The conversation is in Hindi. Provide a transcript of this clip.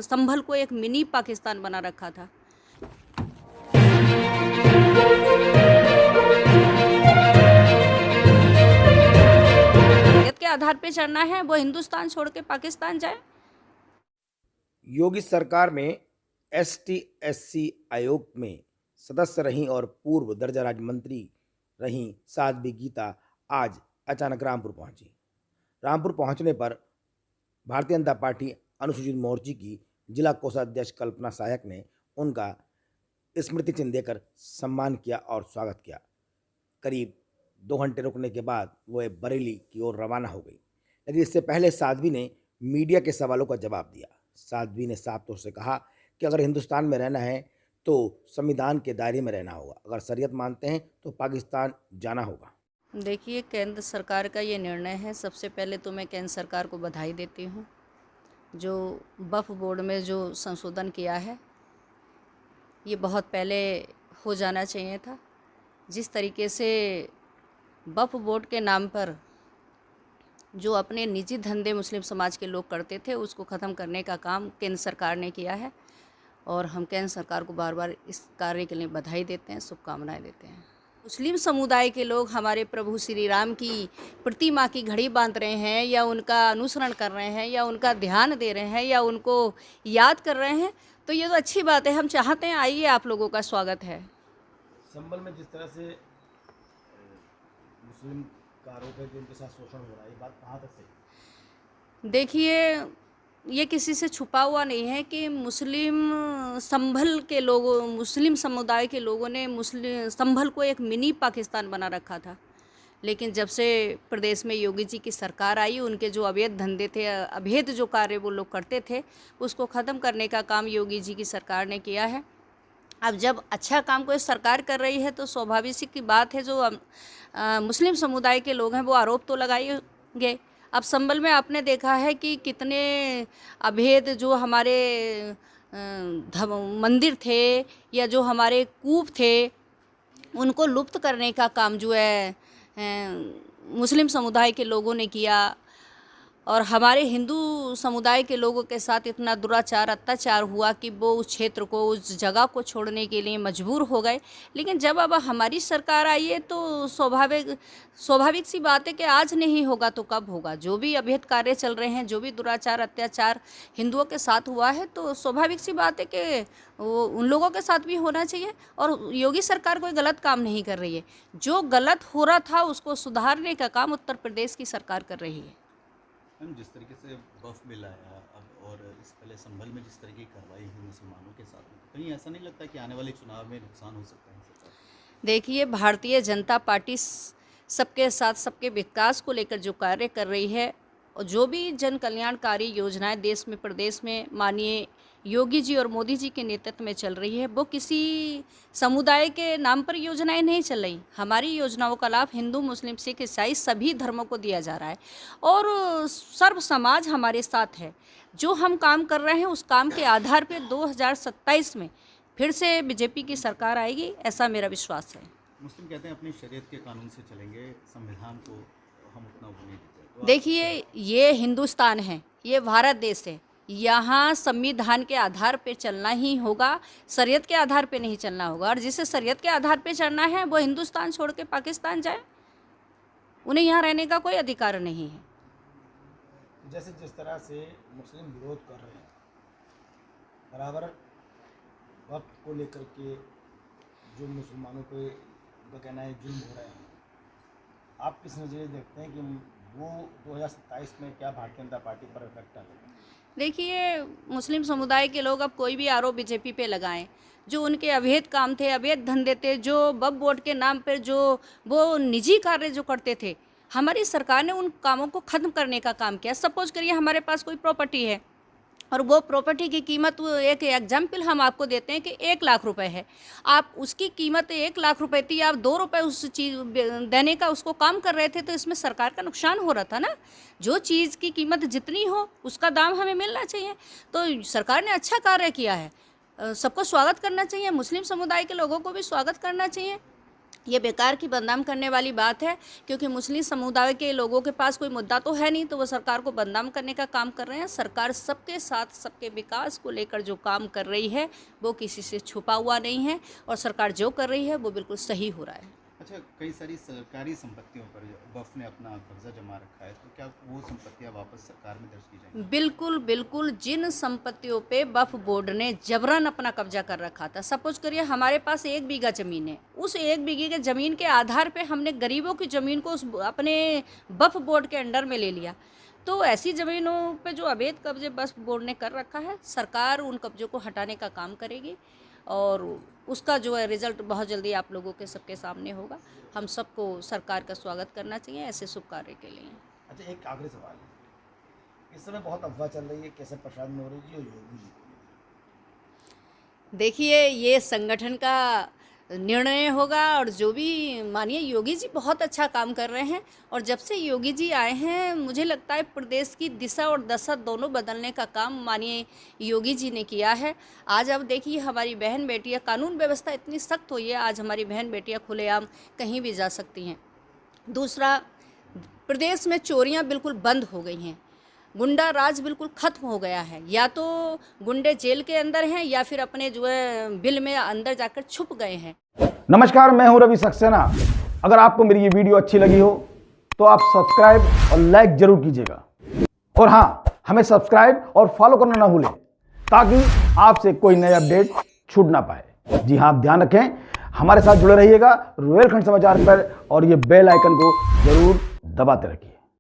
संभल को एक मिनी पाकिस्तान बना रखा था। के आधार पे चलना है, वो हिंदुस्तान छोड़ के पाकिस्तान जाए। योगी सरकार में ST/SC आयोग में सदस्य रहीं और पूर्व दर्जा राज्य मंत्री रहीं साध्वी गीता आज अचानक रामपुर पहुंची। रामपुर पहुंचने पर भारतीय जनता पार्टी अनुसूचित मोर्चे की जिला कोषाध्यक्ष कल्पना सहायक ने उनका स्मृति चिन्ह देकर सम्मान किया और स्वागत किया। करीब 2 घंटे रुकने के बाद वह बरेली की ओर रवाना हो गई, लेकिन इससे पहले साध्वी ने मीडिया के सवालों का जवाब दिया। साध्वी ने साफ तौर से कहा कि अगर हिंदुस्तान में रहना है तो संविधान के दायरे में रहना होगा, अगर शरीयत मानते हैं तो पाकिस्तान जाना होगा। देखिए, केंद्र सरकार का ये निर्णय है। सबसे पहले तो मैं केंद्र सरकार को बधाई देती हूँ। जो वक्फ बोर्ड में जो संशोधन किया है, ये बहुत पहले हो जाना चाहिए था। जिस तरीके से वक्फ बोर्ड के नाम पर जो अपने निजी धंधे मुस्लिम समाज के लोग करते थे, उसको ख़त्म करने का काम केंद्र सरकार ने किया है और हम केंद्र सरकार को बार बार इस कार्य के लिए बधाई देते हैं, शुभकामनाएं देते हैं। मुस्लिम समुदाय के लोग हमारे प्रभु श्री राम की प्रतिमा की घड़ी बांध रहे हैं या उनका अनुसरण कर रहे हैं या उनका ध्यान दे रहे हैं या उनको याद कर रहे हैं, तो ये तो अच्छी बात है। हम चाहते हैं, आइए, आप लोगों का स्वागत है। संभल में जिस तरह से मुस्लिम का आरोप है कि उनके साथ शोषण हो रहा है, ये बात कहाँ तक सही? देखिए, ये किसी से छुपा हुआ नहीं है कि मुस्लिम संभल के लोगों, मुस्लिम समुदाय के लोगों ने संभल को एक मिनी पाकिस्तान बना रखा था। लेकिन जब से प्रदेश में योगी जी की सरकार आई, उनके जो अवैध धंधे थे, अवैध जो कार्य वो लोग करते थे, उसको ख़त्म करने का काम योगी जी की सरकार ने किया है। अब जब अच्छा काम कोई सरकार कर रही है तो स्वाभाविक सी की बात है, जो मुस्लिम समुदाय के लोग हैं वो आरोप तो लगाएंगे। अब संभल में आपने देखा है कि कितने अभेद जो हमारे मंदिर थे या जो हमारे कूप थे, उनको लुप्त करने का काम जो है मुस्लिम समुदाय के लोगों ने किया और हमारे हिंदू समुदाय के लोगों के साथ इतना दुराचार, अत्याचार हुआ कि वो उस क्षेत्र को, उस जगह को छोड़ने के लिए मजबूर हो गए। लेकिन जब अब हमारी सरकार आई है तो स्वाभाविक सी बात है कि आज नहीं होगा तो कब होगा। जो भी अवैध कार्य चल रहे हैं, जो भी दुराचार, अत्याचार हिंदुओं के साथ हुआ है, तो स्वाभाविक सी बात है कि वो उन लोगों के साथ भी होना चाहिए। और योगी सरकार कोई गलत काम नहीं कर रही है। जो गलत हो रहा था उसको सुधारने का काम उत्तर प्रदेश की सरकार कर रही है। मैम, जिस तरीके से वफ़ बिल आया अब और इस पहले संभल में जिस तरह की कार्रवाई हुई मुसलमानों के साथ में, कहीं ऐसा नहीं लगता कि आने वाले चुनाव में नुकसान हो सकता है सरकार? देखिए, भारतीय जनता पार्टी सबके साथ, सबके विकास को लेकर जो कार्य कर रही है और जो भी जन कल्याणकारी योजनाएं देश में, प्रदेश में माननीय योगी जी और मोदी जी के नेतृत्व में चल रही है, वो किसी समुदाय के नाम पर योजनाएं नहीं चल रही। हमारी योजनाओं का लाभ हिंदू, मुस्लिम, सिख, ईसाई सभी धर्मों को दिया जा रहा है और सर्व समाज हमारे साथ है। जो हम काम कर रहे हैं उस काम के आधार पर 2027 में फिर से बीजेपी की सरकार आएगी, ऐसा मेरा विश्वास है। मुस्लिम कहते हैं अपनी शरीयत के कानून से चलेंगे, संविधान को हम उतना वो नहीं देते। तो देखिए, ये हिंदुस्तान है, ये भारत देश है, यहाँ संविधान के आधार पे चलना ही होगा, शरीयत के आधार पे नहीं चलना होगा। और जिसे शरीयत के आधार पे चलना है वो हिंदुस्तान छोड़ के पाकिस्तान जाए, उन्हें यहाँ रहने का कोई अधिकार नहीं है। जैसे जिस तरह से मुस्लिम विरोध कर रहे हैं, बराबर वक्त को लेकर के जो मुसलमानों पे उनका कहना है जुल्म हो रहे हैं, आप किस नज़रिए देखते हैं कि वो 2027 में क्या भारतीय जनता पार्टी पर इफेक्ट डालेगा? देखिए, मुस्लिम समुदाय के लोग अब कोई भी आरोप बीजेपी पे लगाएं, जो उनके अवैध काम थे, अवैध धंधे थे, जो वक्फ बोर्ड के नाम पर जो वो निजी कार्य जो करते थे, हमारी सरकार ने उन कामों को ख़त्म करने का काम किया। सपोज करिए हमारे पास कोई प्रॉपर्टी है और वो प्रॉपर्टी की कीमत, एक एग्जाम्पल हम आपको देते हैं कि 1 लाख रुपए है। आप उसकी कीमत 1 लाख रुपए थी, आप 2 रुपये उस चीज़ देने का उसको काम कर रहे थे, तो इसमें सरकार का नुकसान हो रहा था ना। जो चीज़ की कीमत जितनी हो उसका दाम हमें मिलना चाहिए। तो सरकार ने अच्छा कार्य किया है, सबको स्वागत करना चाहिए, मुस्लिम समुदाय के लोगों को भी स्वागत करना चाहिए। ये बेकार की बदनाम करने वाली बात है, क्योंकि मुस्लिम समुदाय के लोगों के पास कोई मुद्दा तो है नहीं, तो वो सरकार को बदनाम करने का काम कर रहे हैं। सरकार सबके साथ सबके विकास को लेकर जो काम कर रही है वो किसी से छुपा हुआ नहीं है, और सरकार जो कर रही है वो बिल्कुल सही हो रहा है। अच्छा, कई सारी सरकारी संपत्तियों पर वक्फ ने अपना कब्जा जमा रखा है, तो क्या वो संपत्तियां वापस सरकार में दर्ज की जाएंगी? बिल्कुल बिल्कुल, जिन संपत्तियों पे वक्फ बोर्ड ने जबरन अपना कब्जा कर रखा था, सपोज करिए हमारे पास 1 बीघा ज़मीन है, उस 1 बीघे के ज़मीन के आधार पे हमने गरीबों की ज़मीन को अपने वक्फ बोर्ड के अंडर में ले लिया, तो ऐसी ज़मीनों पे जो अवैध कब्जे वक्फ बोर्ड ने कर रखा है, सरकार उन कब्जों को हटाने का काम करेगी, और उसका जो है रिज़ल्ट बहुत जल्दी आप लोगों के सबके सामने होगा। हम सबको सरकार का स्वागत करना चाहिए ऐसे शुभ कार्य के लिए। अच्छा, एक आखिरी सवाल है, इस समय बहुत अफवाह चल रही है केशव प्रसाद मौर्य जी और योगी जी को। देखिए, ये संगठन का निर्णय होगा, और जो भी मानिए योगी जी बहुत अच्छा काम कर रहे हैं, और जब से योगी जी आए हैं मुझे लगता है प्रदेश की दिशा और दशा दोनों बदलने का काम मानिए योगी जी ने किया है। आज अब देखिए हमारी बहन बेटियां, कानून व्यवस्था इतनी सख्त हुई है, आज हमारी बहन बेटियां खुलेआम कहीं भी जा सकती हैं। दूसरा, प्रदेश में चोरियां बिल्कुल बंद हो गई हैं, गुंडा राज बिल्कुल ख़त्म हो गया है। या तो गुंडे जेल के अंदर हैं या फिर अपने जो है बिल में अंदर जाकर छुप गए हैं। नमस्कार, मैं हूं रवि सक्सेना। अगर आपको मेरी ये वीडियो अच्छी लगी हो तो आप सब्सक्राइब और लाइक जरूर कीजिएगा, और हाँ, हमें सब्सक्राइब और फॉलो करना ना भूलें ताकि आपसे कोई नया अपडेट छूट ना पाए। जी हाँ, आप ध्यान रखें, हमारे साथ जुड़े रहिएगा रुहेलखंड समाचार पर, और ये बेल आइकन को जरूर दबाते रखिए।